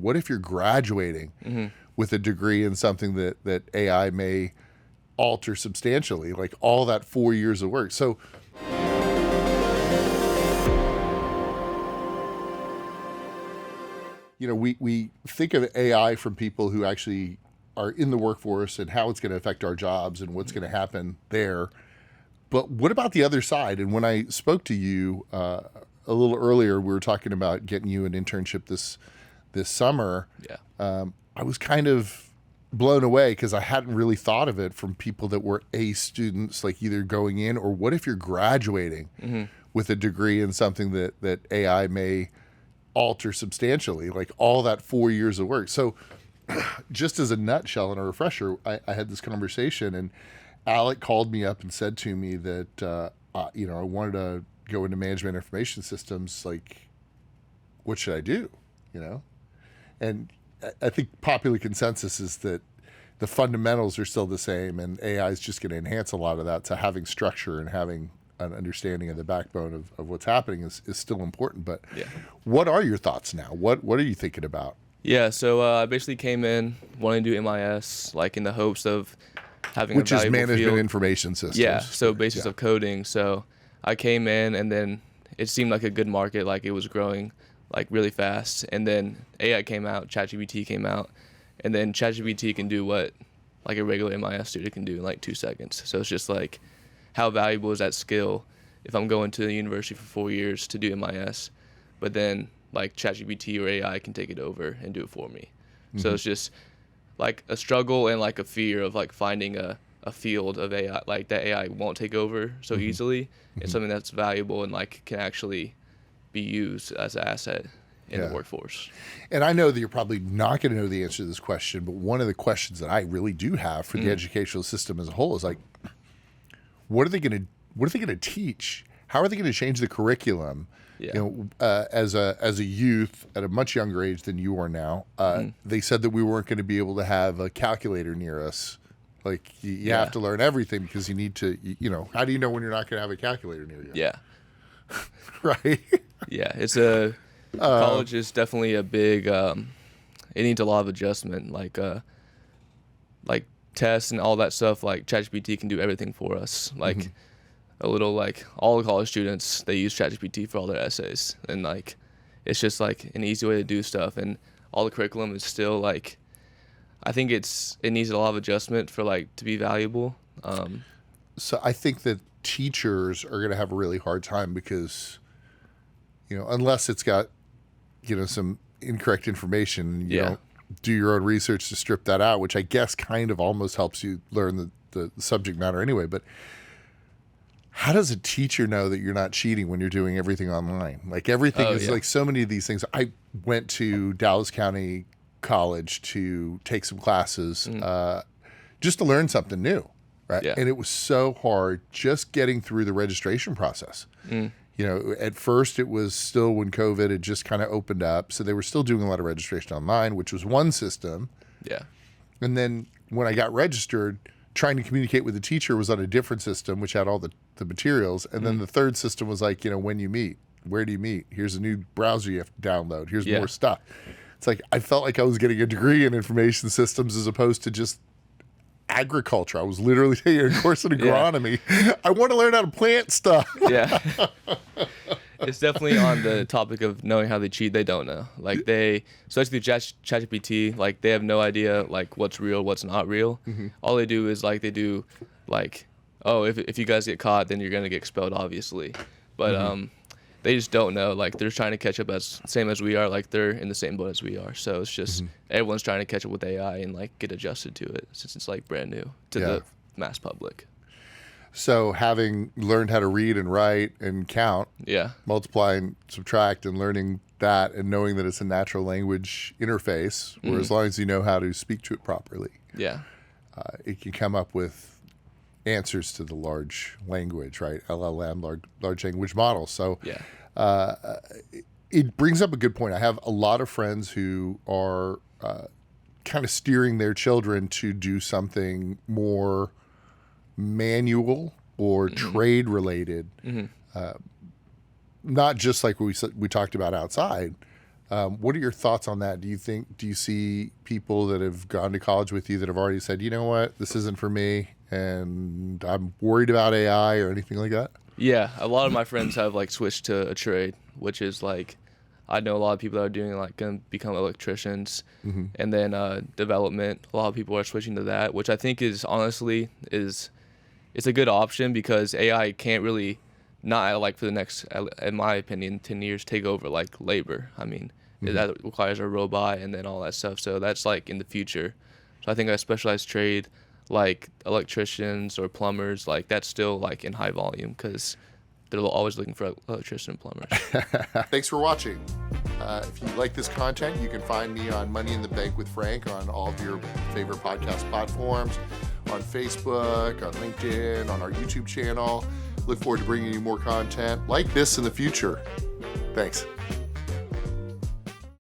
what if you're graduating with a degree in something that AI may alter substantially, like all that 4 years of work. So we think of AI from people who actually are in the workforce and how it's going to affect our jobs and what's going to happen there. But what about the other side? And when I spoke to you a little earlier, we were talking about getting you an internship this summer. Yeah. I was kind of blown away because I hadn't really thought of it from people that were A students, like either going in, or what if you're graduating with a degree in something that AI may alter substantially, like all that 4 years of work. So just as a nutshell and a refresher, I had this conversation, and Alec called me up and said to me that, I wanted to go into management information systems. Like, what should I do? And I think popular consensus is that the fundamentals are still the same, and AI is just going to enhance a lot of that. So having structure and having an understanding of the backbone of what's happening is still important. But what are your thoughts now? What are you thinking about? Yeah, so I basically came in wanting to do MIS, like in the hopes of having Which a is valuable management field. information systems. Yeah, so basis of coding. So I came in, and then it seemed like a good market, like it was growing like really fast. And then AI came out, ChatGPT came out, and then ChatGPT can do what like a regular MIS student can do in like 2 seconds. So it's just like, how valuable is that skill if I'm going to the university for 4 years to do MIS, but then like ChatGPT or AI can take it over and do it for me. So it's just like a struggle and like a fear of like finding a field of AI, like that AI won't take over so easily. It's something that's valuable and like can actually be used as an asset in the workforce. And I know that you're probably not going to know the answer to this question, but one of the questions that I really do have for the educational system as a whole is like, what are they going to teach? How are they going to change the curriculum? Yeah. As a youth at a much younger age than you are now, they said that we weren't going to be able to have a calculator near us. Like you have to learn everything because you need to, how do you know when you're not going to have a calculator near you? Yeah. Right. Yeah. It's college is definitely a big, it needs a lot of adjustment, like tests and all that stuff. Like ChatGPT can do everything for us. Like a little, like all the college students, they use ChatGPT for all their essays, and like it's just like an easy way to do stuff. And all the curriculum is still like, I think it needs a lot of adjustment for like to be valuable. So I think that teachers are going to have a really hard time because, unless it's got, some incorrect information, you don't do your own research to strip that out, which I guess kind of almost helps you learn the subject matter anyway. But how does a teacher know that you're not cheating when you're doing everything online? Like everything is like so many of these things. I went to Dallas County College to take some classes just to learn something new, right? Yeah. And it was so hard just getting through the registration process. At first it was still when COVID had just kind of opened up, so they were still doing a lot of registration online, which was one system. Yeah. And then when I got registered, trying to communicate with the teacher was on a different system, which had all the materials. And then the third system was like, when you meet, where do you meet? Here's a new browser you have to download. Here's more stuff. It's like, I felt like I was getting a degree in information systems as opposed to just agriculture. I was literally taking a course in agronomy. I want to learn how to plant stuff. Yeah. It's definitely on the topic of knowing how they cheat. They don't know. Like especially ChatGPT, like they have no idea like what's real, what's not real. All they do is like they do like, oh, if you guys get caught, then you're gonna get expelled, obviously. But they just don't know. Like they're trying to catch up as same as we are. Like they're in the same boat as we are. So it's just everyone's trying to catch up with AI and like get adjusted to it since it's like brand new to the mass public. So having learned how to read and write and count, multiply and subtract, and learning that and knowing that it's a natural language interface, where as long as you know how to speak to it properly, it can come up with answers to the large language, right? LLM, large language model. So it brings up a good point. I have a lot of friends who are kind of steering their children to do something more manual or trade related, not just like we talked about outside, What are your thoughts on that? Do you see people that have gone to college with you that have already said, you know what, this isn't for me, and I'm worried about AI or anything like that? Yeah, a lot of my friends have like switched to a trade, which is like, I know a lot of people that are doing like gonna become electricians, and then development. A lot of people are switching to that, which I think is honestly it's a good option because AI can't really not like for the next, in my opinion, 10 years take over like labor. I mean, that requires a robot and then all that stuff. So that's like in the future. So I think a specialized trade like electricians or plumbers, like that's still like in high volume because they're always looking for electricians and plumbers. Thanks for watching. If you like this content, you can find me on Money in the Bank with Frank on all of your favorite podcast platforms, on Facebook, on LinkedIn, on our YouTube channel. Look forward to bringing you more content like this in the future. Thanks.